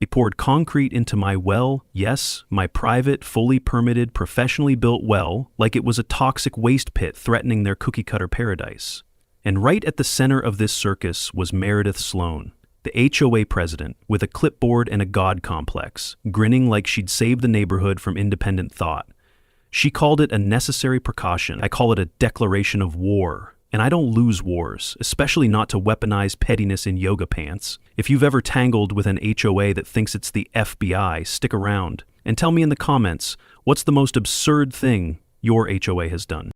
They poured concrete into my well, yes, my private, fully permitted, professionally built well, like it was a toxic waste pit threatening their cookie-cutter paradise. And right at the center of this circus was Meredith Sloan, the HOA president, with a clipboard and a god complex, grinning like she'd saved the neighborhood from independent thought. She called it a necessary precaution. I call it a declaration of war. And I don't lose wars, especially not to weaponize pettiness in yoga pants. If you've ever tangled with an HOA that thinks it's the FBI, stick around and tell me in the comments, what's the most absurd thing your HOA has done?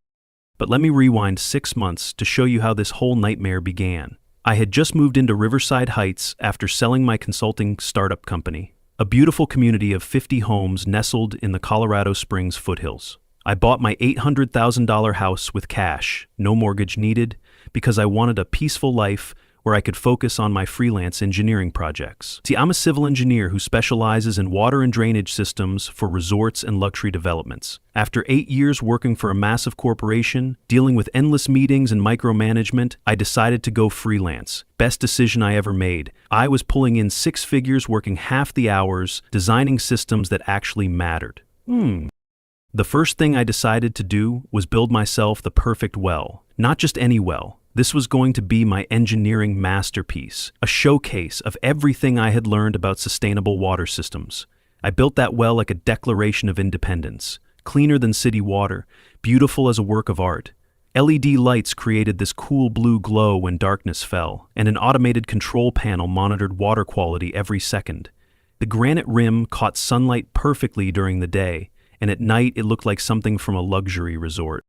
But let me rewind 6 months to show you how this whole nightmare began. I had just moved into Riverside Heights after selling my consulting startup company, a beautiful community of 50 homes nestled in the Colorado Springs foothills. I bought my $800,000 house with cash, no mortgage needed, because I wanted a peaceful life where I could focus on my freelance engineering projects. See, I'm a civil engineer who specializes in water and drainage systems for resorts and luxury developments. After 8 years working for a massive corporation, dealing with endless meetings and micromanagement, I decided to go freelance. Best decision I ever made. I was pulling in 6 figures, working half the hours, designing systems that actually mattered. The first thing I decided to do was build myself the perfect well. Not just any well. This was going to be my engineering masterpiece, a showcase of everything I had learned about sustainable water systems. I built that well like a declaration of independence, cleaner than city water, beautiful as a work of art. LED lights created this cool blue glow when darkness fell, and an automated control panel monitored water quality every second. The granite rim caught sunlight perfectly during the day, and at night it looked like something from a luxury resort.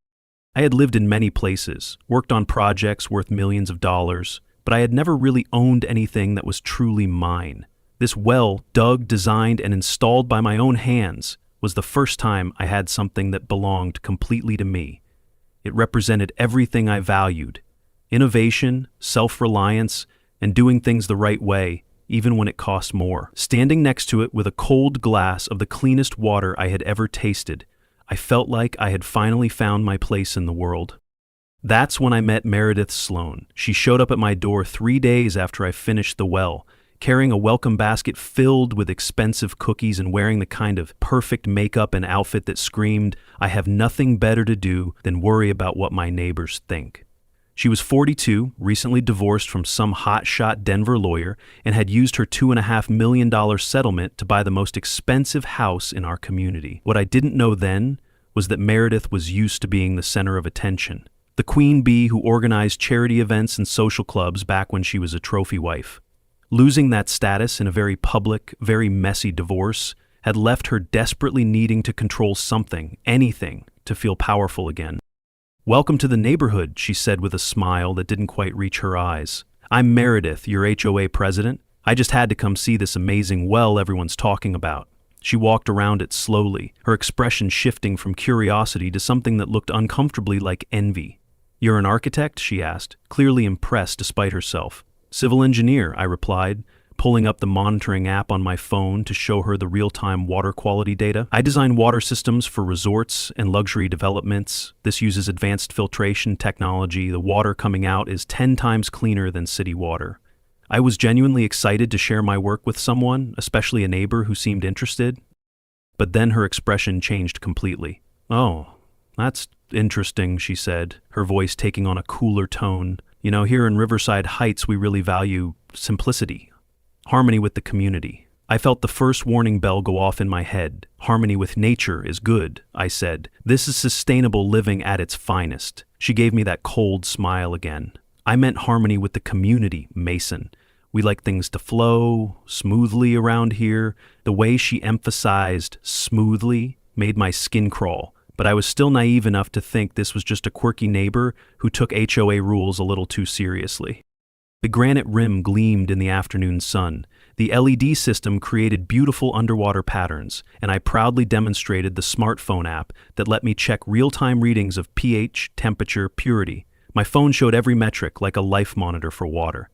I had lived in many places, worked on projects worth millions of dollars, but I had never really owned anything that was truly mine. This well, dug, designed, and installed by my own hands, was the first time I had something that belonged completely to me. It represented everything I valued: innovation, self-reliance, and doing things the right way, even when it cost more. Standing next to it with a cold glass of the cleanest water I had ever tasted, I felt like I had finally found my place in the world. That's when I met Meredith Sloan. She showed up at my door 3 days after I finished the well, carrying a welcome basket filled with expensive cookies and wearing the kind of perfect makeup and outfit that screamed, "I have nothing better to do than worry about what my neighbors think." She was 42, recently divorced from some hotshot Denver lawyer, and had used her $2.5 million settlement to buy the most expensive house in our community. What I didn't know then was that Meredith was used to being the center of attention, the queen bee who organized charity events and social clubs back when she was a trophy wife. Losing that status in a very public, very messy divorce had left her desperately needing to control something, anything, to feel powerful again. "Welcome to the neighborhood," she said with a smile that didn't quite reach her eyes. "I'm Meredith, your HOA president. I just had to come see this amazing well everyone's talking about." She walked around it slowly, her expression shifting from curiosity to something that looked uncomfortably like envy. "You're an architect?" she asked, clearly impressed despite herself. "Civil engineer," I replied, pulling up the monitoring app on my phone to show her the real-time water quality data. "I design water systems for resorts and luxury developments. This uses advanced filtration technology. The water coming out is 10 times cleaner than city water." I was genuinely excited to share my work with someone, especially a neighbor who seemed interested. But then her expression changed completely. "Oh, that's interesting," she said, her voice taking on a cooler tone. "You know, here in Riverside Heights, we really value simplicity. Harmony with the community." I felt the first warning bell go off in my head. "Harmony with nature is good," I said. "This is sustainable living at its finest." She gave me that cold smile again. "I meant harmony with the community, Mason. We like things to flow smoothly around here." The way she emphasized smoothly made my skin crawl, but I was still naive enough to think this was just a quirky neighbor who took HOA rules a little too seriously. The granite rim gleamed in the afternoon sun. The LED system created beautiful underwater patterns, and I proudly demonstrated the smartphone app that let me check real-time readings of pH, temperature, purity. My phone showed every metric like a life monitor for water.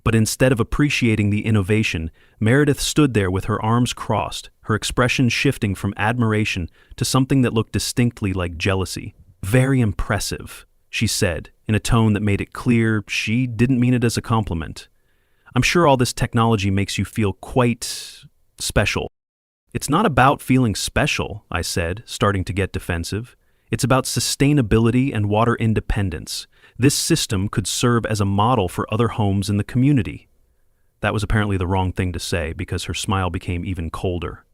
But instead of appreciating the innovation, Meredith stood there with her arms crossed, her expression shifting from admiration to something that looked distinctly like jealousy. "Very impressive," she said, in a tone that made it clear she didn't mean it as a compliment. "I'm sure all this technology makes you feel quite Special. It's not about feeling special, I said, starting to get defensive. It's about sustainability and water independence. This system could serve as a model for other homes in the community. That was apparently the wrong thing to say because her smile became even colder.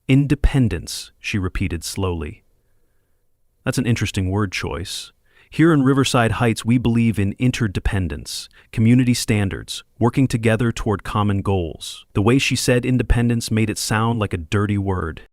Independence, she repeated slowly. That's an interesting word choice. Here in Riverside Heights, we believe in interdependence, community standards, working together toward common goals. The way she said independence made it sound like a dirty word.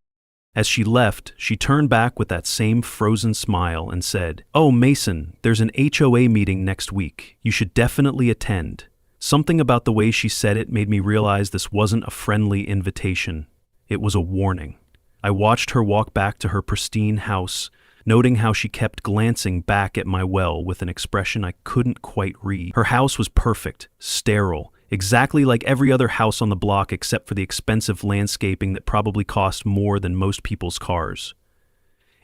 As she left, she turned back with that same frozen smile and said, "Oh, Mason, there's an HOA meeting next week. You should definitely attend." Something about the way she said it made me realize this wasn't a friendly invitation. It was a warning. I watched her walk back to her pristine house, noting how she kept glancing back at my well with an expression I couldn't quite read. Her house was perfect, sterile, exactly like every other house on the block except for the expensive landscaping that probably cost more than most people's cars.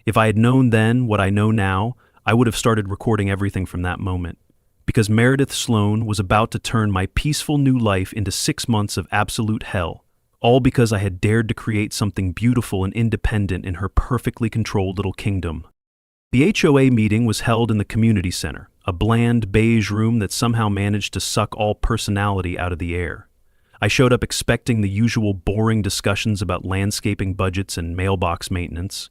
If I had known then what I know now, I would have started recording everything from that moment. Because Meredith Sloan was about to turn my peaceful new life into 6 months of absolute hell. All because I had dared to create something beautiful and independent in her perfectly controlled little kingdom. The HOA meeting was held in the community center, a bland beige room that somehow managed to suck all personality out of the air. I showed up expecting the usual boring discussions about landscaping budgets and mailbox maintenance.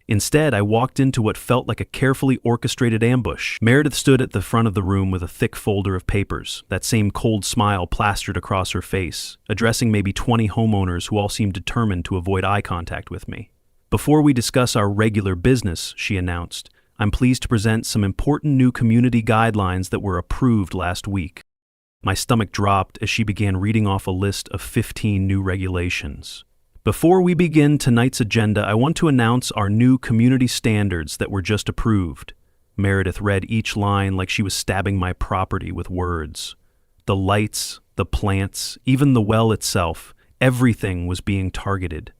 Instead, I walked into what felt like a carefully orchestrated ambush. Meredith stood at the front of the room with a thick folder of papers, that same cold smile plastered across her face, addressing maybe 20 homeowners who all seemed determined to avoid eye contact with me. "Before we discuss our regular business," she announced, "I'm pleased to present some important new community guidelines that were approved last week." My stomach dropped as she began reading off a list of 15 new regulations. "Before we begin tonight's agenda, I want to announce our new community standards that were just approved." Meredith read each line like she was stabbing my property with words. The lights, the plants, even the well itself, everything was being targeted.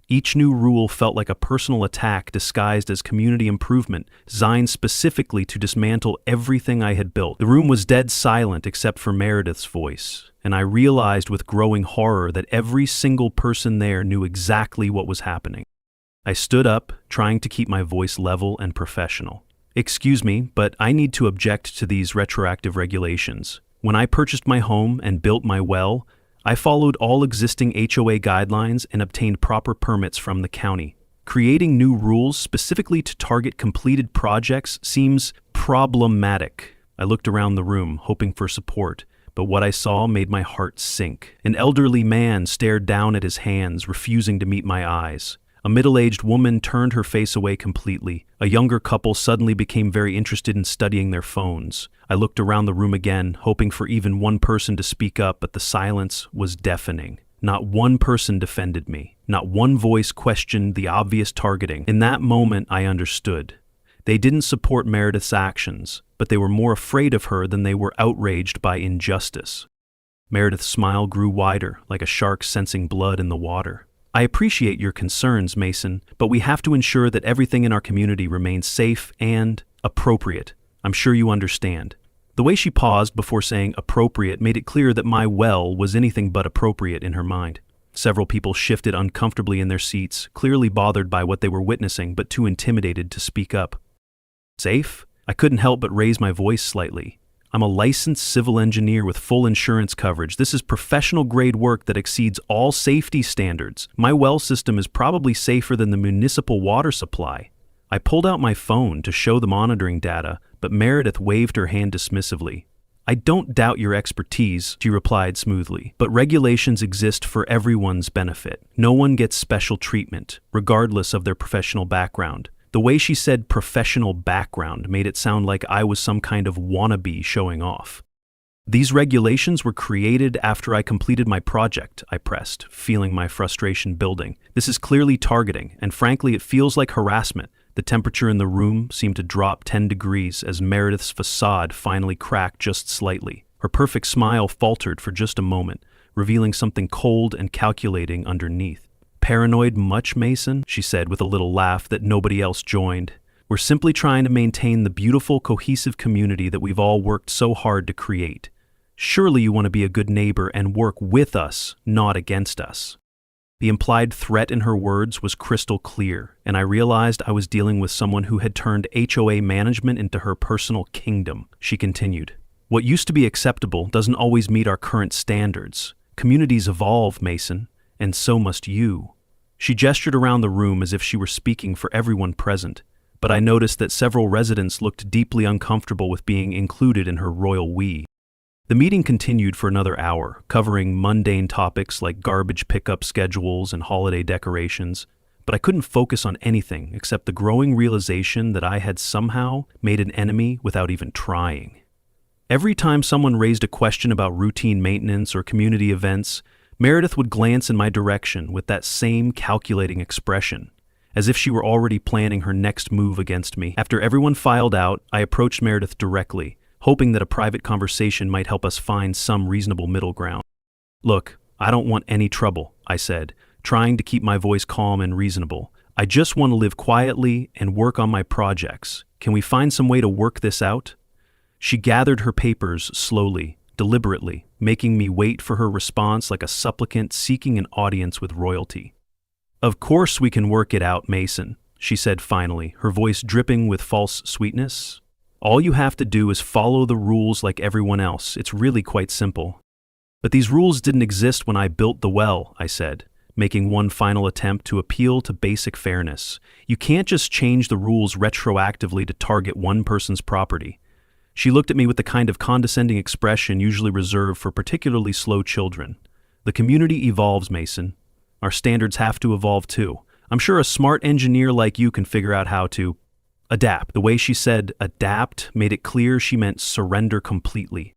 Each new rule felt like a personal attack disguised as community improvement, designed specifically to dismantle everything I had built. The room was dead silent except for Meredith's voice, and I realized with growing horror that every single person there knew exactly what was happening. I stood up, trying to keep my voice level and professional. "Excuse me, but I need to object to these retroactive regulations. When I purchased my home and built my well, I followed all existing HOA guidelines and obtained proper permits from the county. Creating new rules specifically to target completed projects seems problematic." I looked around the room, hoping for support, but what I saw made my heart sink. An elderly man stared down at his hands, refusing to meet my eyes. A middle-aged woman turned her face away completely. A younger couple suddenly became very interested in studying their phones. I looked around the room again, hoping for even one person to speak up, but the silence was deafening. Not one person defended me. Not one voice questioned the obvious targeting. In that moment, I understood. They didn't support Meredith's actions, but they were more afraid of her than they were outraged by injustice. Meredith's smile grew wider, like a shark sensing blood in the water. "I appreciate your concerns, Mason, but we have to ensure that everything in our community remains safe and appropriate. I'm sure you understand." The way she paused before saying appropriate made it clear that my well was anything but appropriate in her mind. Several people shifted uncomfortably in their seats, clearly bothered by what they were witnessing but too intimidated to speak up. "Safe?" I couldn't help but raise my voice slightly. "I'm a licensed civil engineer with full insurance coverage. This is professional-grade work that exceeds all safety standards. My well system is probably safer than the municipal water supply." I pulled out my phone to show the monitoring data, but Meredith waved her hand dismissively. "I don't doubt your expertise," she replied smoothly, "but regulations exist for everyone's benefit. No one gets special treatment, regardless of their professional background." The way she said professional background made it sound like I was some kind of wannabe showing off. "These regulations were created after I completed my project," I pressed, feeling my frustration building. "This is clearly targeting, and frankly it feels like harassment." The temperature in the room seemed to drop 10 degrees as Meredith's facade finally cracked just slightly. Her perfect smile faltered for just a moment, revealing something cold and calculating underneath. "Paranoid much, Mason?" she said with a little laugh that nobody else joined. "We're simply trying to maintain the beautiful, cohesive community that we've all worked so hard to create. Surely you want to be a good neighbor and work with us, not against us." The implied threat in her words was crystal clear, and I realized I was dealing with someone who had turned HOA management into her personal kingdom. She continued, "What used to be acceptable doesn't always meet our current standards. Communities evolve, Mason, and so must you." She gestured around the room as if she were speaking for everyone present, but I noticed that several residents looked deeply uncomfortable with being included in her royal we. The meeting continued for another hour, covering mundane topics like garbage pickup schedules and holiday decorations, but I couldn't focus on anything except the growing realization that I had somehow made an enemy without even trying. Every time someone raised a question about routine maintenance or community events, Meredith would glance in my direction with that same calculating expression, as if she were already planning her next move against me. After everyone filed out, I approached Meredith directly, hoping that a private conversation might help us find some reasonable middle ground. "Look, I don't want any trouble," I said, trying to keep my voice calm and reasonable. "I just want to live quietly and work on my projects. Can we find some way to work this out?" She gathered her papers slowly, deliberately, making me wait for her response like a supplicant seeking an audience with royalty. "Of course we can work it out, Mason," she said finally, her voice dripping with false sweetness. "All you have to do is follow the rules like everyone else. It's really quite simple." "But these rules didn't exist when I built the well," I said, making one final attempt to appeal to basic fairness. "You can't just change the rules retroactively to target one person's property." She looked at me with the kind of condescending expression usually reserved for particularly slow children. "The community evolves, Mason. Our standards have to evolve too. I'm sure a smart engineer like you can figure out how to adapt." The way she said adapt made it clear she meant surrender completely.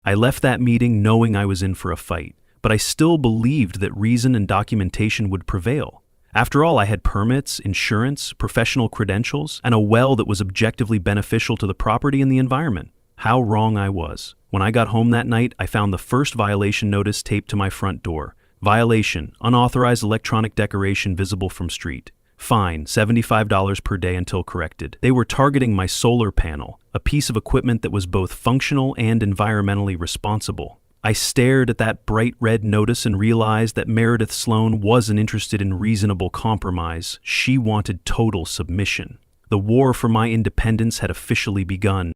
I left that meeting knowing I was in for a fight, but I still believed that reason and documentation would prevail. After all, I had permits, insurance, professional credentials, and a well that was objectively beneficial to the property and the environment. How wrong I was. When I got home that night, I found the first violation notice taped to my front door. Violation, unauthorized electronic decoration visible from street. Fine, $75 per day until corrected. They were targeting my solar panel, a piece of equipment that was both functional and environmentally responsible. I stared at that bright red notice and realized that Meredith Sloan wasn't interested in reasonable compromise. She wanted total submission. The war for my independence had officially begun.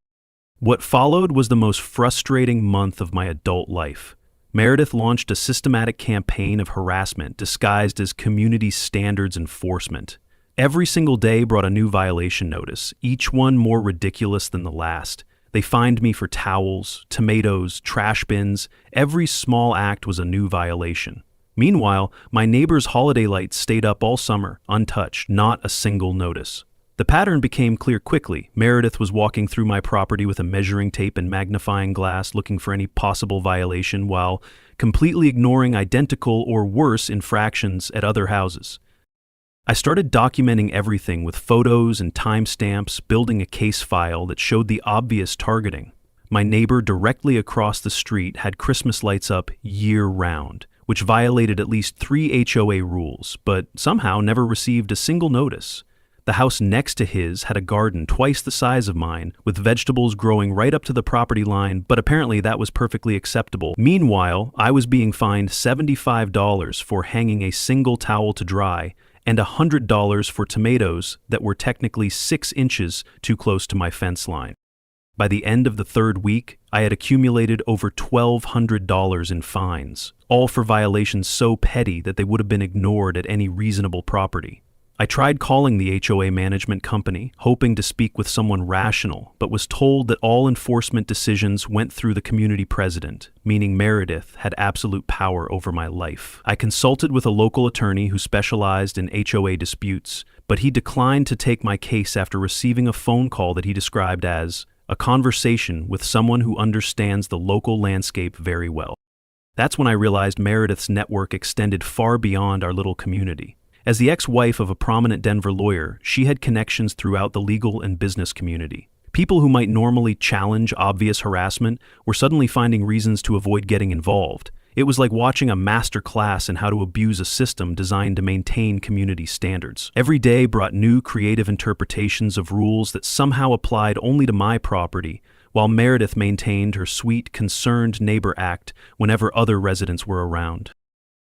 What followed was the most frustrating month of my adult life. Meredith launched a systematic campaign of harassment disguised as community standards enforcement. Every single day brought a new violation notice, each one more ridiculous than the last. They fined me for towels, tomatoes, trash bins. Every small act was a new violation. Meanwhile, my neighbor's holiday lights stayed up all summer, untouched, not a single notice. The pattern became clear quickly. Meredith was walking through my property with a measuring tape and magnifying glass looking for any possible violation while completely ignoring identical or worse infractions at other houses. I started documenting everything with photos and timestamps, building a case file that showed the obvious targeting. My neighbor directly across the street had Christmas lights up year-round, which violated at least 3 HOA rules, but somehow never received a single notice. The house next to his had a garden twice the size of mine, with vegetables growing right up to the property line, but apparently that was perfectly acceptable. Meanwhile, I was being fined $75 for hanging a single towel to dry, and $100 for tomatoes that were technically 6 inches too close to my fence line. By the end of the 3rd week, I had accumulated over $1,200 in fines, all for violations so petty that they would have been ignored at any reasonable property. I tried calling the HOA management company, hoping to speak with someone rational, but was told that all enforcement decisions went through the community president, meaning Meredith had absolute power over my life. I consulted with a local attorney who specialized in HOA disputes, but he declined to take my case after receiving a phone call that he described as a conversation with someone who understands the local landscape very well. That's when I realized Meredith's network extended far beyond our little community. As the ex-wife of a prominent Denver lawyer, she had connections throughout the legal and business community. People who might normally challenge obvious harassment were suddenly finding reasons to avoid getting involved. It was like watching a master class in how to abuse a system designed to maintain community standards. Every day brought new creative interpretations of rules that somehow applied only to my property, while Meredith maintained her sweet, concerned neighbor act whenever other residents were around.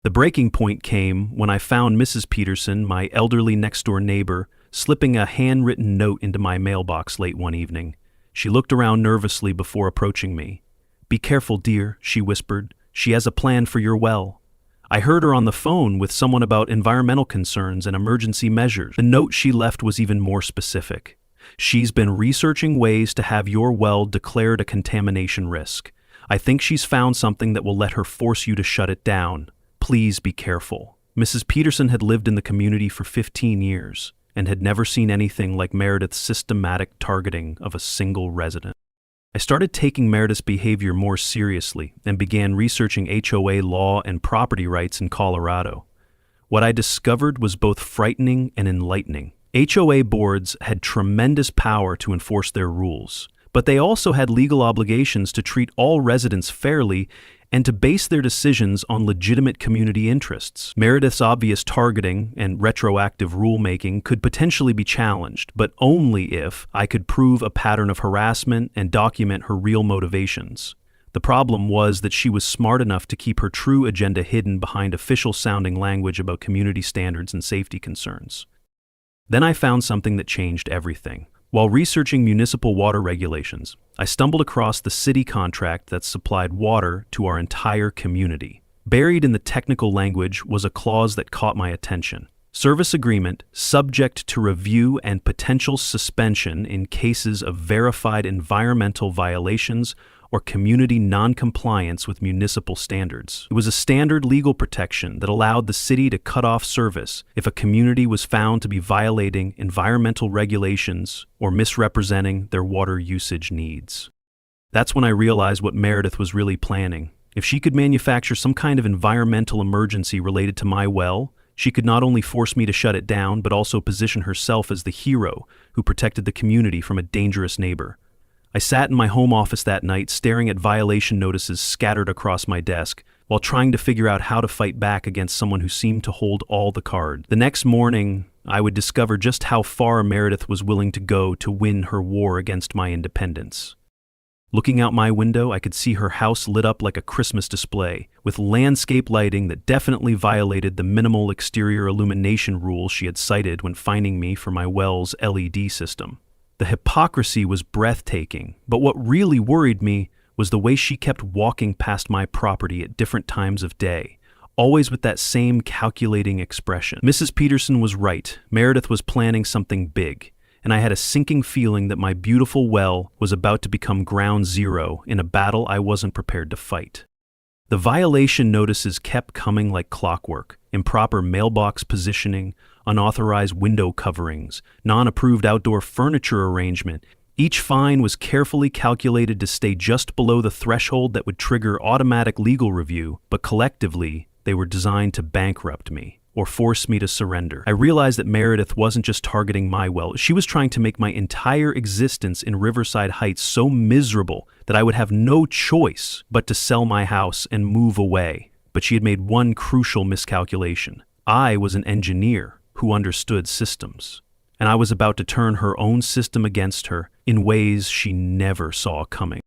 The breaking point came when I found Mrs. Peterson, my elderly next-door neighbor, slipping a handwritten note into my mailbox late one evening. She looked around nervously before approaching me. "Be careful, dear," she whispered. "She has a plan for your well." I heard her on the phone with someone about environmental concerns and emergency measures. The note she left was even more specific. "She's been researching ways to have your well declared a contamination risk. I think she's found something that will let her force you to shut it down. Please be careful." Mrs. Peterson had lived in the community for 15 years and had never seen anything like Meredith's systematic targeting of a single resident. I started taking Meredith's behavior more seriously and began researching HOA law and property rights in Colorado. What I discovered was both frightening and enlightening. HOA boards had tremendous power to enforce their rules, but they also had legal obligations to treat all residents fairly and to base their decisions on legitimate community interests. Meredith's obvious targeting and retroactive rulemaking could potentially be challenged, but only if I could prove a pattern of harassment and document her real motivations. The problem was that she was smart enough to keep her true agenda hidden behind official-sounding language about community standards and safety concerns. Then I found something that changed everything. While researching municipal water regulations, I stumbled across the city contract that supplied water to our entire community. Buried in the technical language was a clause that caught my attention. Service agreement subject to review and potential suspension in cases of verified environmental violations or community non-compliance with municipal standards. It was a standard legal protection that allowed the city to cut off service if a community was found to be violating environmental regulations or misrepresenting their water usage needs. That's when I realized what Meredith was really planning. If she could manufacture some kind of environmental emergency related to my well, she could not only force me to shut it down, but also position herself as the hero who protected the community from a dangerous neighbor. I sat in my home office that night staring at violation notices scattered across my desk while trying to figure out how to fight back against someone who seemed to hold all the cards. The next morning, I would discover just how far Meredith was willing to go to win her war against my independence. Looking out my window, I could see her house lit up like a Christmas display, with landscape lighting that definitely violated the minimal exterior illumination rules she had cited when fining me for my well's LED system. The hypocrisy was breathtaking, but what really worried me was the way she kept walking past my property at different times of day, always with that same calculating expression. Mrs. Peterson was right. Meredith was planning something big, and I had a sinking feeling that my beautiful well was about to become ground zero in a battle I wasn't prepared to fight. The violation notices kept coming like clockwork: improper mailbox positioning, unauthorized window coverings, non-approved outdoor furniture arrangement. Each fine was carefully calculated to stay just below the threshold that would trigger automatic legal review, but collectively, they were designed to bankrupt me or force me to surrender. I realized that Meredith wasn't just targeting my well. She was trying to make my entire existence in Riverside Heights so miserable that I would have no choice but to sell my house and move away. But she had made one crucial miscalculation. I was an engineer who understood systems, and I was about to turn her own system against her in ways she never saw coming.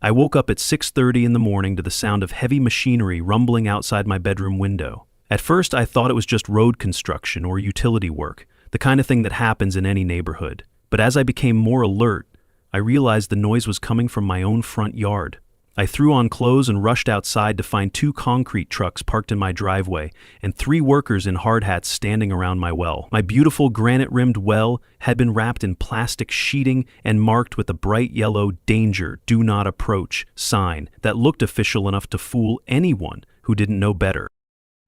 I woke up at 6:30 in the morning to the sound of heavy machinery rumbling outside my bedroom window. At first, I thought it was just road construction or utility work, the kind of thing that happens in any neighborhood. But as I became more alert, I realized the noise was coming from my own front yard. I threw on clothes and rushed outside to find 2 concrete trucks parked in my driveway and 3 workers in hard hats standing around my well. My beautiful granite-rimmed well had been wrapped in plastic sheeting and marked with a bright yellow "Danger, Do Not Approach" sign that looked official enough to fool anyone who didn't know better.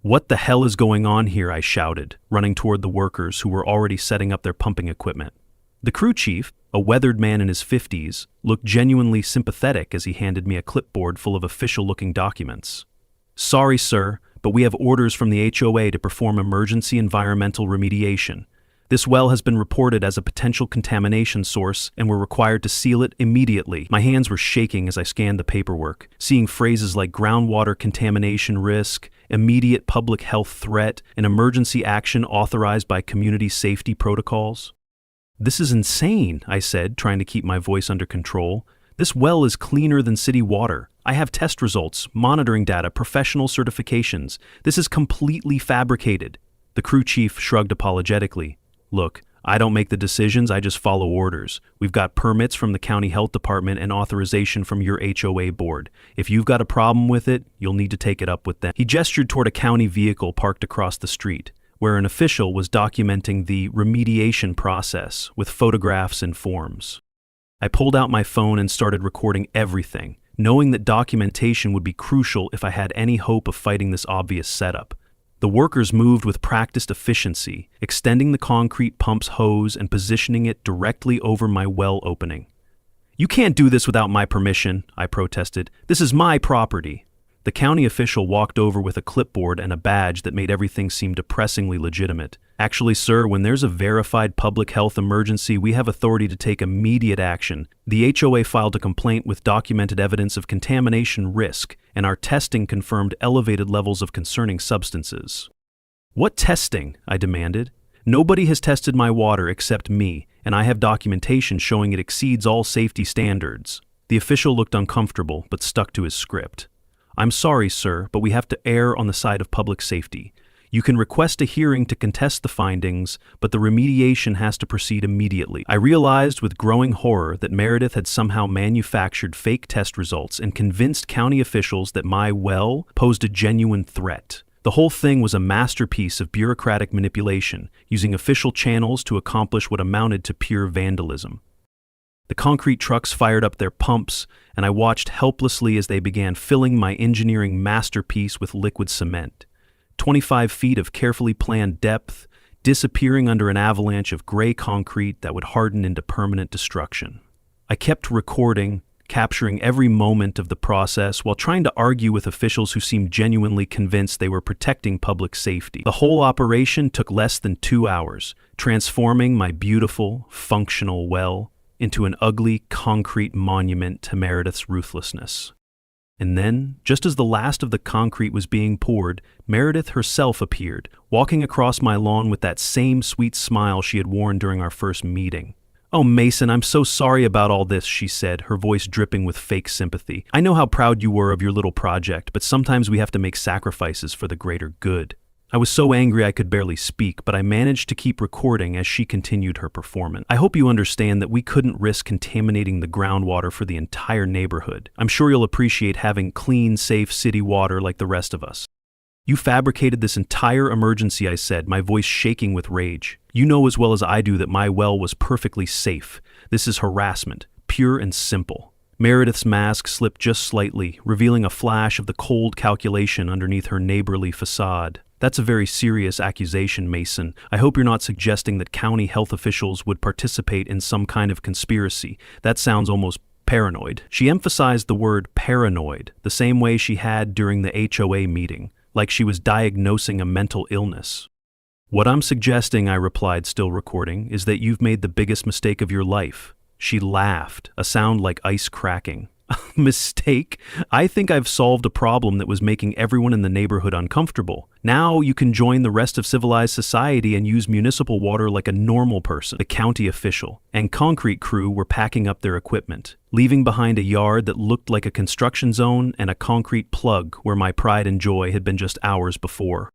"What the hell is going on here?" I shouted, running toward the workers who were already setting up their pumping equipment. The crew chief, a weathered man in his 50s, looked genuinely sympathetic as he handed me a clipboard full of official-looking documents. "Sorry, sir, but we have orders from the HOA to perform emergency environmental remediation. This well has been reported as a potential contamination source, and we're required to seal it immediately." My hands were shaking as I scanned the paperwork, seeing phrases like groundwater contamination risk, immediate public health threat, and emergency action authorized by community safety protocols. "This is insane," I said, trying to keep my voice under control. "This well is cleaner than city water. I have test results, monitoring data, professional certifications. This is completely fabricated." The crew chief shrugged apologetically. "Look, I don't make the decisions, I just follow orders. We've got permits from the county health department and authorization from your HOA board. If you've got a problem with it, you'll need to take it up with them." He gestured toward a county vehicle parked across the street, where an official was documenting the remediation process with photographs and forms. I pulled out my phone and started recording everything, knowing that documentation would be crucial if I had any hope of fighting this obvious setup. The workers moved with practiced efficiency, extending the concrete pump's hose and positioning it directly over my well opening. "You can't do this without my permission," I protested. "This is my property." The county official walked over with a clipboard and a badge that made everything seem depressingly legitimate. "Actually, sir, when there's a verified public health emergency, we have authority to take immediate action. The HOA filed a complaint with documented evidence of contamination risk, and our testing confirmed elevated levels of concerning substances." "What testing?" I demanded. "Nobody has tested my water except me, and I have documentation showing it exceeds all safety standards." The official looked uncomfortable, but stuck to his script. "I'm sorry, sir, but we have to err on the side of public safety. You can request a hearing to contest the findings, but the remediation has to proceed immediately." I realized with growing horror that Meredith had somehow manufactured fake test results and convinced county officials that my well posed a genuine threat. The whole thing was a masterpiece of bureaucratic manipulation, using official channels to accomplish what amounted to pure vandalism. The concrete trucks fired up their pumps, and I watched helplessly as they began filling my engineering masterpiece with liquid cement. 25 feet of carefully planned depth, disappearing under an avalanche of gray concrete that would harden into permanent destruction. I kept recording, capturing every moment of the process while trying to argue with officials who seemed genuinely convinced they were protecting public safety. The whole operation took less than 2 hours, transforming my beautiful, functional well into an ugly concrete monument to Meredith's ruthlessness. And then, just as the last of the concrete was being poured, Meredith herself appeared, walking across my lawn with that same sweet smile she had worn during our first meeting. "Oh, Mason, I'm so sorry about all this," she said, her voice dripping with fake sympathy. "I know how proud you were of your little project, but sometimes we have to make sacrifices for the greater good." I was so angry I could barely speak, but I managed to keep recording as she continued her performance. "I hope you understand that we couldn't risk contaminating the groundwater for the entire neighborhood. I'm sure you'll appreciate having clean, safe city water like the rest of us." "You fabricated this entire emergency," I said, my voice shaking with rage. "You know as well as I do that my well was perfectly safe. This is harassment, pure and simple." Meredith's mask slipped just slightly, revealing a flash of the cold calculation underneath her neighborly facade. "That's a very serious accusation, Mason. I hope you're not suggesting that county health officials would participate in some kind of conspiracy. That sounds almost paranoid." She emphasized the word paranoid, the same way she had during the HOA meeting, like she was diagnosing a mental illness. "What I'm suggesting," I replied, still recording, "is that you've made the biggest mistake of your life." She laughed, a sound like ice cracking. "Mistake? I think I've solved a problem that was making everyone in the neighborhood uncomfortable. Now you can join the rest of civilized society and use municipal water like a normal person." The county official and concrete crew were packing up their equipment, leaving behind a yard that looked like a construction zone and a concrete plug where my pride and joy had been just hours before.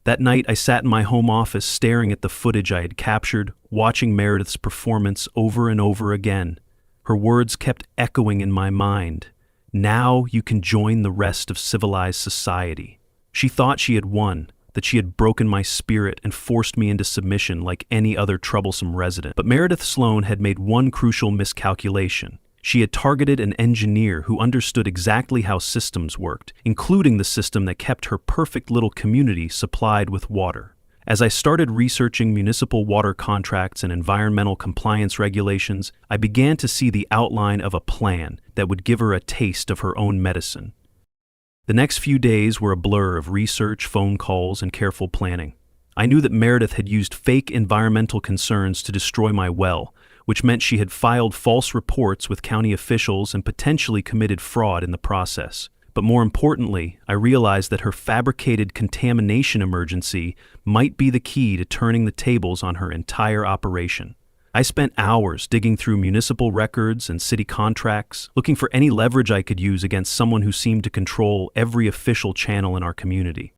That night, I sat in my home office staring at the footage I had captured, watching Meredith's performance over and over again. Her words kept echoing in my mind. "Now you can join the rest of civilized society." She thought she had won, that she had broken my spirit and forced me into submission like any other troublesome resident. But Meredith Sloan had made one crucial miscalculation. She had targeted an engineer who understood exactly how systems worked, including the system that kept her perfect little community supplied with water. As I started researching municipal water contracts and environmental compliance regulations, I began to see the outline of a plan that would give her a taste of her own medicine. The next few days were a blur of research, phone calls, and careful planning. I knew that Meredith had used fake environmental concerns to destroy my well, which meant she had filed false reports with county officials and potentially committed fraud in the process. But more importantly, I realized that her fabricated contamination emergency might be the key to turning the tables on her entire operation. I spent hours digging through municipal records and city contracts, looking for any leverage I could use against someone who seemed to control every official channel in our community.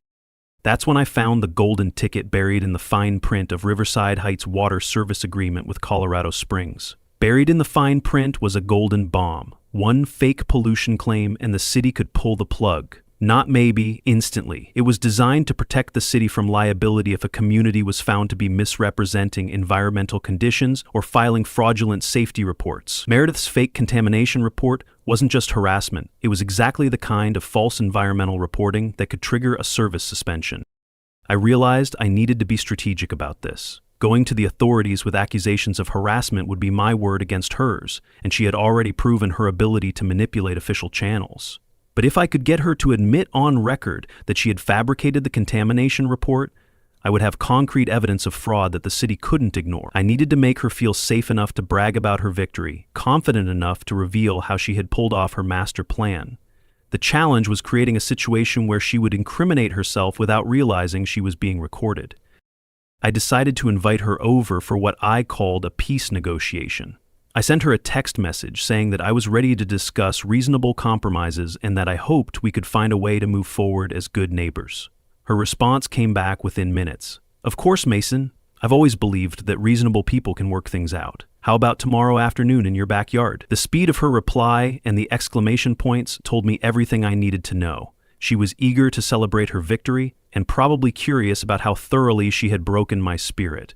That's when I found the golden ticket buried in the fine print of Riverside Heights' water service agreement with Colorado Springs. Buried in the fine print was a golden bomb, one fake pollution claim, and the city could pull the plug. Not maybe, instantly. It was designed to protect the city from liability if a community was found to be misrepresenting environmental conditions or filing fraudulent safety reports. Meredith's fake contamination report wasn't just harassment. It was exactly the kind of false environmental reporting that could trigger a service suspension. I realized I needed to be strategic about this. Going to the authorities with accusations of harassment would be my word against hers, and she had already proven her ability to manipulate official channels. But if I could get her to admit on record that she had fabricated the contamination report, I would have concrete evidence of fraud that the city couldn't ignore. I needed to make her feel safe enough to brag about her victory, confident enough to reveal how she had pulled off her master plan. The challenge was creating a situation where she would incriminate herself without realizing she was being recorded. I decided to invite her over for what I called a peace negotiation. I sent her a text message saying that I was ready to discuss reasonable compromises and that I hoped we could find a way to move forward as good neighbors. Her response came back within minutes. "Of course, Mason. I've always believed that reasonable people can work things out. How about tomorrow afternoon in your backyard?" The speed of her reply and the exclamation points told me everything I needed to know. She was eager to celebrate her victory and probably curious about how thoroughly she had broken my spirit.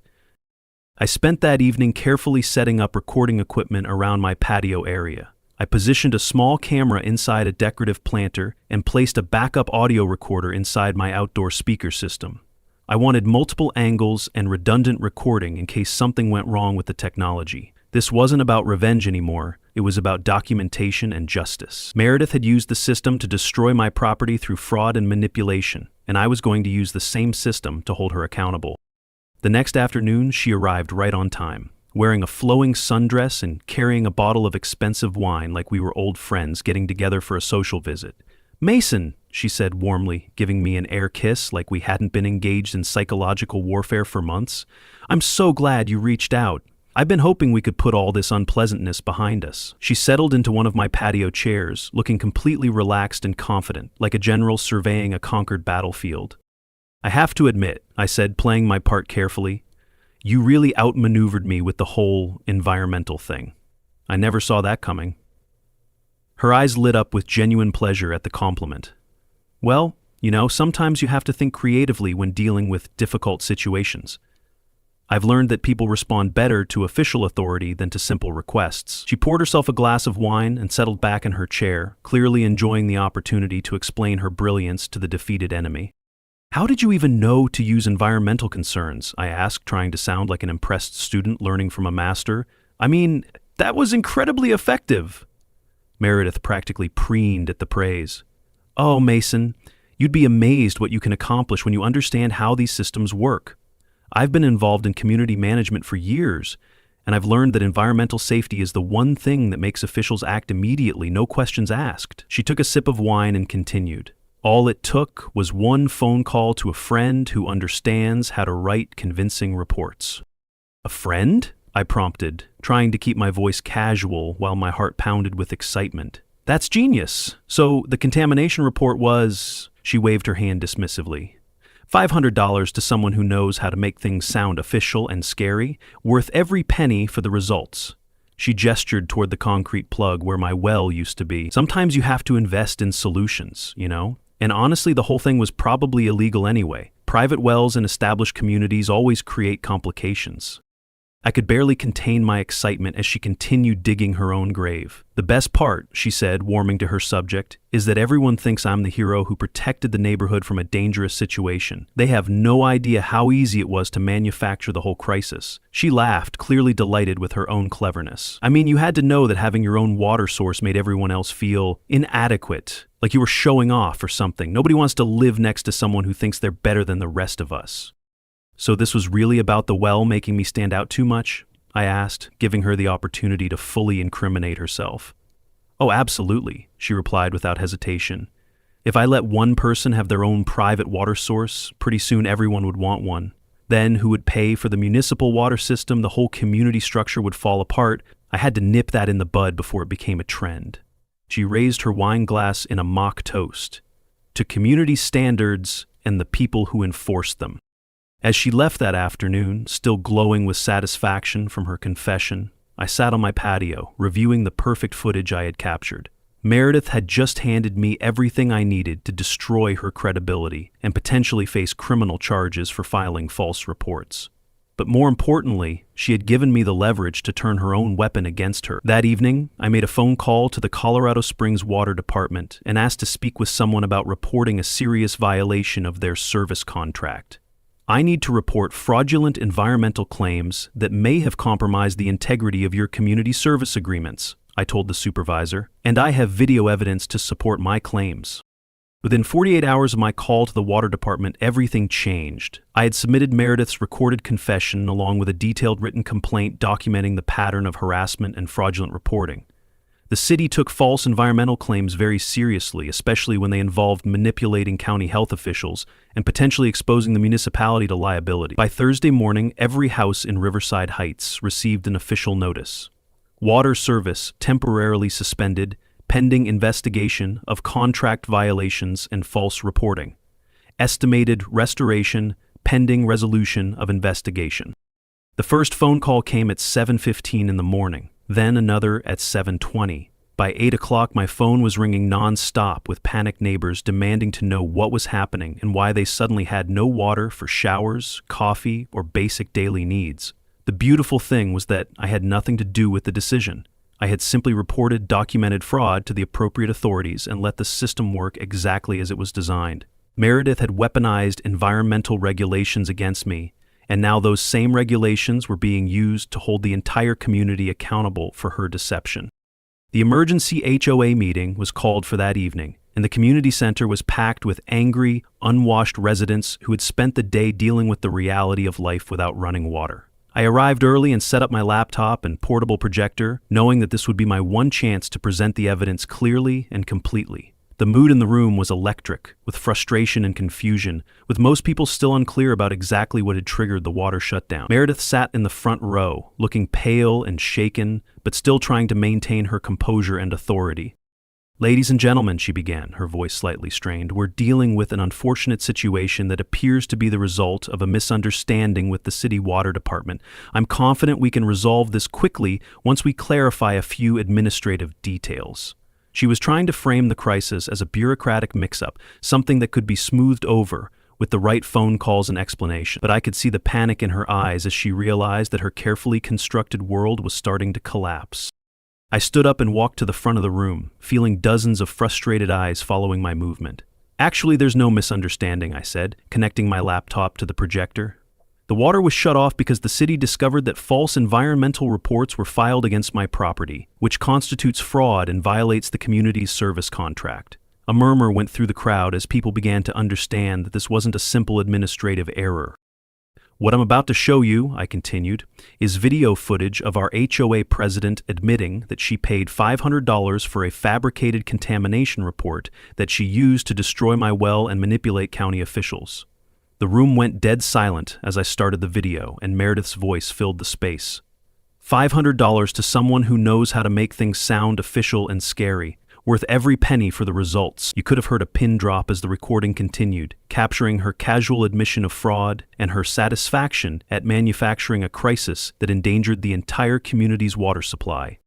I spent that evening carefully setting up recording equipment around my patio area. I positioned a small camera inside a decorative planter and placed a backup audio recorder inside my outdoor speaker system. I wanted multiple angles and redundant recording in case something went wrong with the technology. This wasn't about revenge anymore. It was about documentation and justice. Meredith had used the system to destroy my property through fraud and manipulation, and I was going to use the same system to hold her accountable. The next afternoon, she arrived right on time, wearing a flowing sundress and carrying a bottle of expensive wine like we were old friends getting together for a social visit. "Mason," she said warmly, giving me an air kiss like we hadn't been engaged in psychological warfare for months. "I'm so glad you reached out. I've been hoping we could put all this unpleasantness behind us." She settled into one of my patio chairs, looking completely relaxed and confident, like a general surveying a conquered battlefield. "I have to admit," I said, playing my part carefully, "you really outmaneuvered me with the whole environmental thing. I never saw that coming." Her eyes lit up with genuine pleasure at the compliment. "Well, sometimes you have to think creatively when dealing with difficult situations. I've learned that people respond better to official authority than to simple requests." She poured herself a glass of wine and settled back in her chair, clearly enjoying the opportunity to explain her brilliance to the defeated enemy. "How did you even know to use environmental concerns?" I asked, trying to sound like an impressed student learning from a master. "I mean, that was incredibly effective." Meredith practically preened at the praise. "Oh, Mason, you'd be amazed what you can accomplish when you understand how these systems work. I've been involved in community management for years, and I've learned that environmental safety is the one thing that makes officials act immediately, no questions asked." She took a sip of wine and continued. "All it took was one phone call to a friend who understands how to write convincing reports." "A friend?" I prompted, trying to keep my voice casual while my heart pounded with excitement. "That's genius. So the contamination report was..." She waved her hand dismissively. $500 to someone who knows how to make things sound official and scary, worth every penny for the results." She gestured toward the concrete plug where my well used to be. "Sometimes you have to invest in solutions, And honestly, the whole thing was probably illegal anyway. Private wells in established communities always create complications." I could barely contain my excitement as she continued digging her own grave. "The best part," she said, warming to her subject, "is that everyone thinks I'm the hero who protected the neighborhood from a dangerous situation. They have no idea how easy it was to manufacture the whole crisis." She laughed, clearly delighted with her own cleverness. "I mean, you had to know that having your own water source made everyone else feel inadequate, like you were showing off or something. Nobody wants to live next to someone who thinks they're better than the rest of us." "So this was really about the well making me stand out too much?" I asked, giving her the opportunity to fully incriminate herself. "Oh, absolutely," she replied without hesitation. "If I let one person have their own private water source, pretty soon everyone would want one. Then who would pay for the municipal water system? The whole community structure would fall apart. I had to nip that in the bud before it became a trend. She raised her wine glass in a mock toast to community standards and the people who enforced them. As she left that afternoon, still glowing with satisfaction from her confession, I sat on my patio, reviewing the perfect footage I had captured. Meredith had just handed me everything I needed to destroy her credibility and potentially face criminal charges for filing false reports. But more importantly, she had given me the leverage to turn her own weapon against her. That evening, I made a phone call to the Colorado Springs Water Department and asked to speak with someone about reporting a serious violation of their service contract. I need to report fraudulent environmental claims that may have compromised the integrity of your community service agreements, I told the supervisor, and I have video evidence to support my claims. Within 48 hours of my call to the water department, everything changed. I had submitted Meredith's recorded confession along with a detailed written complaint documenting the pattern of harassment and fraudulent reporting. The city took false environmental claims very seriously, especially when they involved manipulating county health officials and potentially exposing the municipality to liability. By Thursday morning, every house in Riverside Heights received an official notice. Water service temporarily suspended, pending investigation of contract violations and false reporting. Estimated restoration, pending resolution of investigation. The first phone call came at 7:15 in the morning, then another at 7:20. By 8 o'clock, my phone was ringing non-stop with panicked neighbors demanding to know what was happening and why they suddenly had no water for showers, coffee, or basic daily needs. The beautiful thing was that I had nothing to do with the decision. I had simply reported documented fraud to the appropriate authorities and let the system work exactly as it was designed. Meredith had weaponized environmental regulations against me, and now those same regulations were being used to hold the entire community accountable for her deception. The emergency HOA meeting was called for that evening, and the community center was packed with angry, unwashed residents who had spent the day dealing with the reality of life without running water. I arrived early and set up my laptop and portable projector, knowing that this would be my one chance to present the evidence clearly and completely. The mood in the room was electric, with frustration and confusion, with most people still unclear about exactly what had triggered the water shutdown. Meredith sat in the front row, looking pale and shaken, but still trying to maintain her composure and authority. "Ladies and gentlemen," she began, her voice slightly strained, "we're dealing with an unfortunate situation that appears to be the result of a misunderstanding with the city water department. I'm confident we can resolve this quickly once we clarify a few administrative details." She was trying to frame the crisis as a bureaucratic mix-up, something that could be smoothed over with the right phone calls and explanation. But I could see the panic in her eyes as she realized that her carefully constructed world was starting to collapse. I stood up and walked to the front of the room, feeling dozens of frustrated eyes following my movement. "Actually, there's no misunderstanding," I said, connecting my laptop to the projector. "The water was shut off because the city discovered that false environmental reports were filed against my property, which constitutes fraud and violates the community's service contract." A murmur went through the crowd as people began to understand that this wasn't a simple administrative error. "What I'm about to show you," I continued, "is video footage of our HOA president admitting that she paid $500 for a fabricated contamination report that she used to destroy my well and manipulate county officials." The room went dead silent as I started the video, and Meredith's voice filled the space. $500 to someone who knows how to make things sound official and scary. Worth every penny for the results. You could have heard a pin drop as the recording continued, capturing her casual admission of fraud and her satisfaction at manufacturing a crisis that endangered the entire community's water supply.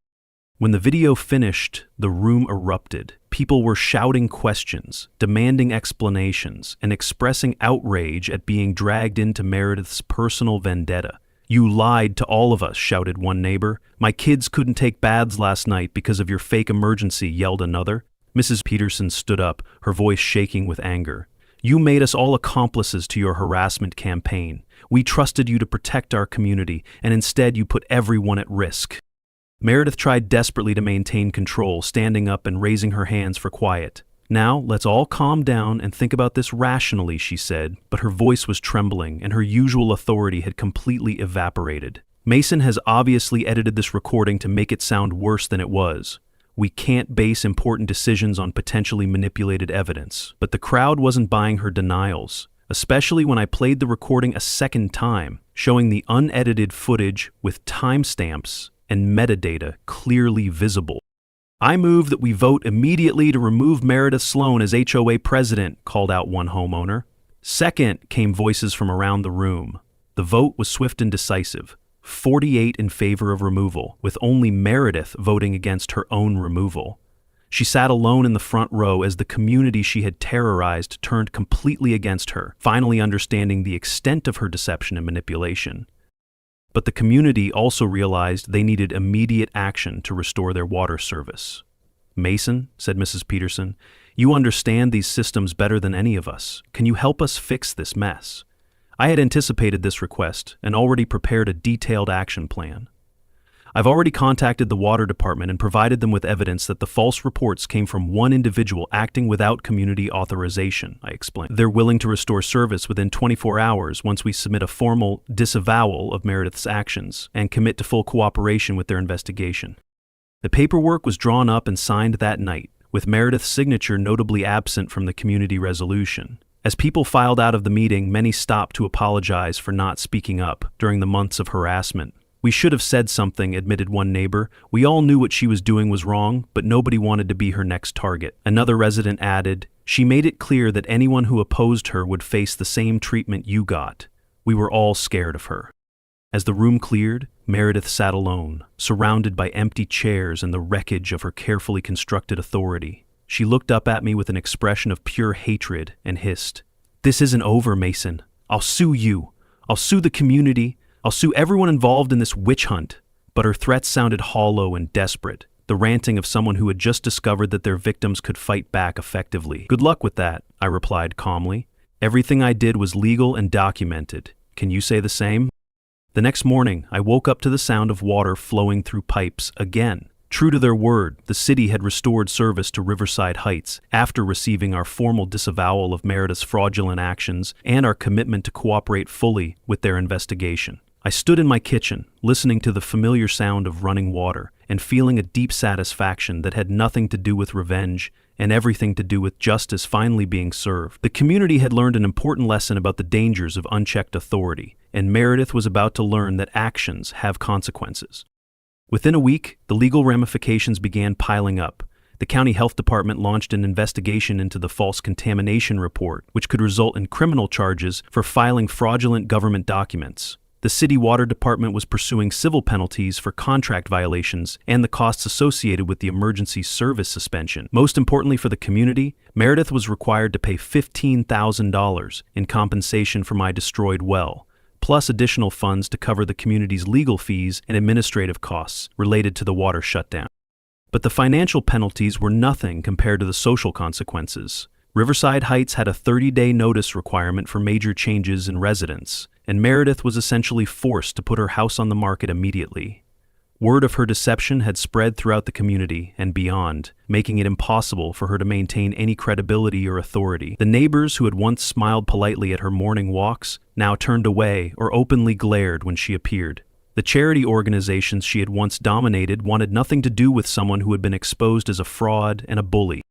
When the video finished, the room erupted. People were shouting questions, demanding explanations, and expressing outrage at being dragged into Meredith's personal vendetta. "You lied to all of us," shouted one neighbor. "My kids couldn't take baths last night because of your fake emergency," yelled another. Mrs. Peterson stood up, her voice shaking with anger. "You made us all accomplices to your harassment campaign. We trusted you to protect our community, and instead you put everyone at risk." Meredith tried desperately to maintain control, standing up and raising her hands for quiet. "Now, let's all calm down and think about this rationally," she said, but her voice was trembling and her usual authority had completely evaporated. "Mason has obviously edited this recording to make it sound worse than it was. We can't base important decisions on potentially manipulated evidence." But the crowd wasn't buying her denials. especially when I played the recording a second time, showing the unedited footage with timestamps and metadata clearly visible. "I move that we vote immediately to remove Meredith Sloan as HOA president," called out one homeowner. "Second," came voices from around the room. The vote was swift and decisive, 48 in favor of removal, with only Meredith voting against her own removal. She sat alone in the front row as the community she had terrorized turned completely against her, finally understanding the extent of her deception and manipulation. But the community also realized they needed immediate action to restore their water service. "Mason," said Mrs. Peterson, "you understand these systems better than any of us. Can you help us fix this mess?" I had anticipated this request and already prepared a detailed action plan. "I've already contacted the water department and provided them with evidence that the false reports came from one individual acting without community authorization," I explained. "They're willing to restore service within 24 hours once we submit a formal disavowal of Meredith's actions and commit to full cooperation with their investigation." The paperwork was drawn up and signed that night, with Meredith's signature notably absent from the community resolution. As people filed out of the meeting, many stopped to apologize for not speaking up during the months of harassment. "We should have said something," admitted one neighbor. "We all knew what she was doing was wrong, but nobody wanted to be her next target." Another resident added, "She made it clear that anyone who opposed her would face the same treatment you got. We were all scared of her." As the room cleared, Meredith sat alone, surrounded by empty chairs and the wreckage of her carefully constructed authority. She looked up at me with an expression of pure hatred and hissed, "This isn't over, Mason. I'll sue you. I'll sue the community. I'll sue everyone involved in this witch hunt." But her threats sounded hollow and desperate, the ranting of someone who had just discovered that their victims could fight back effectively. "Good luck with that," I replied calmly. "Everything I did was legal and documented. Can you say the same?" The next morning, I woke up to the sound of water flowing through pipes again. True to their word, the city had restored service to Riverside Heights after receiving our formal disavowal of Meredith's fraudulent actions and our commitment to cooperate fully with their investigation. I stood in my kitchen, listening to the familiar sound of running water and feeling a deep satisfaction that had nothing to do with revenge and everything to do with justice finally being served. The community had learned an important lesson about the dangers of unchecked authority, and Meredith was about to learn that actions have consequences. Within a week, the legal ramifications began piling up. The county health department launched an investigation into the false contamination report, which could result in criminal charges for filing fraudulent government documents. The city water department was pursuing civil penalties for contract violations and the costs associated with the emergency service suspension. Most importantly for the community, Meredith was required to pay $15,000 in compensation for my destroyed well, plus additional funds to cover the community's legal fees and administrative costs related to the water shutdown. But the financial penalties were nothing compared to the social consequences. Riverside Heights had a 30-day notice requirement for major changes in residents, and Meredith was essentially forced to put her house on the market immediately. Word of her deception had spread throughout the community and beyond, making it impossible for her to maintain any credibility or authority. The neighbors who had once smiled politely at her morning walks now turned away or openly glared when she appeared. The charity organizations she had once dominated wanted nothing to do with someone who had been exposed as a fraud and a bully.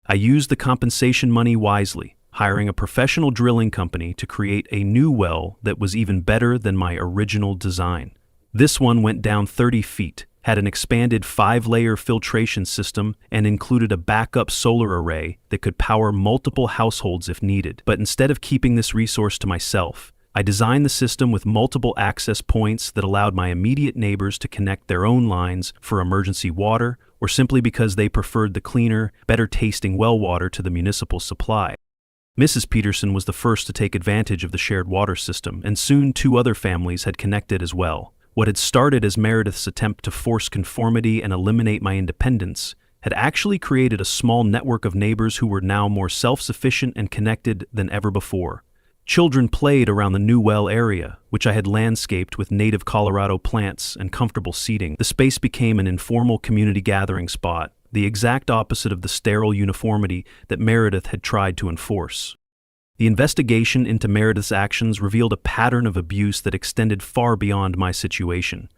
I used the compensation money wisely, hiring a professional drilling company to create a new well that was even better than my original design. This one went down 30 feet, had an expanded 5-layer filtration system, and included a backup solar array that could power multiple households if needed. But instead of keeping this resource to myself, I designed the system with multiple access points that allowed my immediate neighbors to connect their own lines for emergency water, or simply because they preferred the cleaner, better-tasting well water to the municipal supply. Mrs. Peterson was the first to take advantage of the shared water system, and soon 2 other families had connected as well. What had started as Meredith's attempt to force conformity and eliminate my independence had actually created a small network of neighbors who were now more self-sufficient and connected than ever before. Children played around the new well area, which I had landscaped with native Colorado plants and comfortable seating. The space became an informal community gathering spot, the exact opposite of the sterile uniformity that Meredith had tried to enforce. The investigation into Meredith's actions revealed a pattern of abuse that extended far beyond my situation.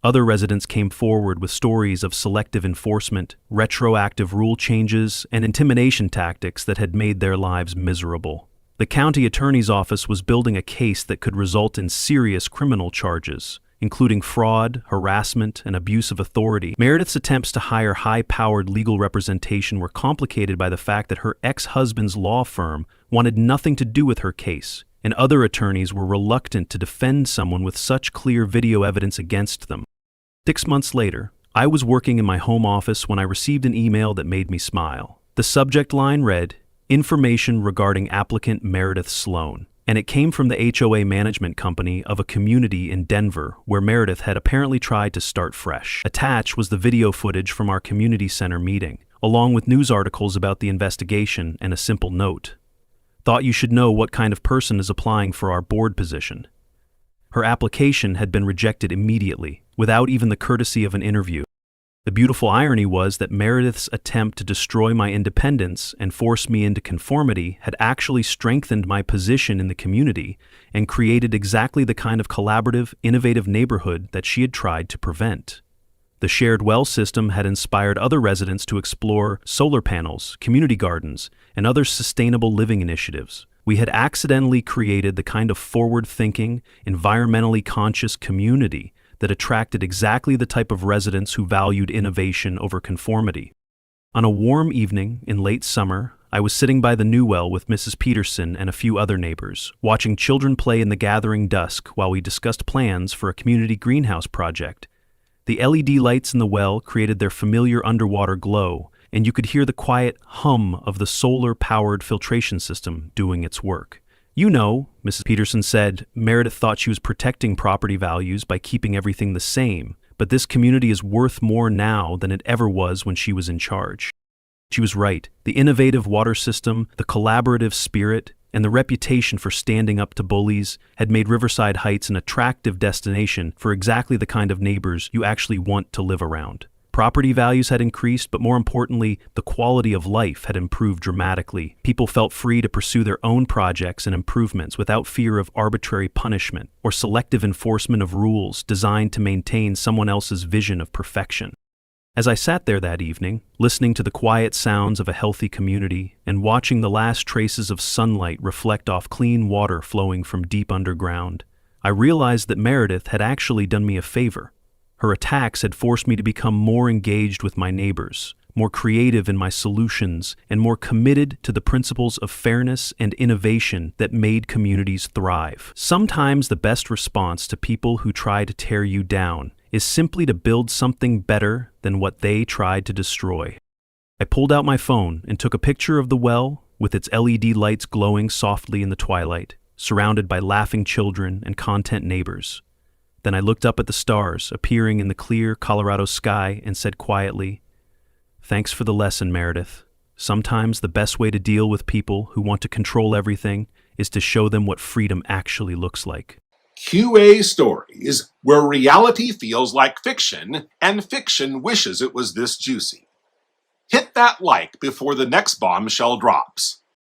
Other residents came forward with stories of selective enforcement, retroactive rule changes, and intimidation tactics that had made their lives miserable. The county attorney's office was building a case that could result in serious criminal charges, including fraud, harassment, and abuse of authority. Meredith's attempts to hire high-powered legal representation were complicated by the fact that her ex-husband's law firm wanted nothing to do with her case, and other attorneys were reluctant to defend someone with such clear video evidence against them. 6 months later, I was working in my home office when I received an email that made me smile. The subject line read, "Information regarding applicant Meredith Sloan," and it came from the HOA management company of a community in Denver where Meredith had apparently tried to start fresh. Attached was the video footage from our community center meeting, along with news articles about the investigation and a simple note. "Thought you should know what kind of person is applying for our board position." Her application had been rejected immediately, without even the courtesy of an interview. The beautiful irony was that Meredith's attempt to destroy my independence and force me into conformity had actually strengthened my position in the community and created exactly the kind of collaborative, innovative neighborhood that she had tried to prevent. The shared well system had inspired other residents to explore solar panels, community gardens, and other sustainable living initiatives. We had accidentally created the kind of forward-thinking, environmentally conscious community that attracted exactly the type of residents who valued innovation over conformity. On a warm evening in late summer, I was sitting by the new well with Mrs. Peterson and a few other neighbors, watching children play in the gathering dusk while we discussed plans for a community greenhouse project. The LED lights in the well created their familiar underwater glow, and you could hear the quiet hum of the solar-powered filtration system doing its work. "You know," Mrs. Peterson said, "Meredith thought she was protecting property values by keeping everything the same, but this community is worth more now than it ever was when she was in charge." She was right. The innovative water system, the collaborative spirit, and the reputation for standing up to bullies had made Riverside Heights an attractive destination for exactly the kind of neighbors you actually want to live around. Property values had increased, but more importantly, the quality of life had improved dramatically. People felt free to pursue their own projects and improvements without fear of arbitrary punishment or selective enforcement of rules designed to maintain someone else's vision of perfection. As I sat there that evening, listening to the quiet sounds of a healthy community and watching the last traces of sunlight reflect off clean water flowing from deep underground, I realized that Meredith had actually done me a favor. Her attacks had forced me to become more engaged with my neighbors, more creative in my solutions, and more committed to the principles of fairness and innovation that made communities thrive. Sometimes the best response to people who try to tear you down is simply to build something better than what they tried to destroy. I pulled out my phone and took a picture of the well with its LED lights glowing softly in the twilight, surrounded by laughing children and content neighbors. Then I looked up at the stars appearing in the clear Colorado sky and said quietly, "Thanks for the lesson, Meredith. Sometimes the best way to deal with people who want to control everything is to show them what freedom actually looks like." QA stories where reality feels like fiction and fiction wishes it was this juicy. Hit that like before the next bombshell drops.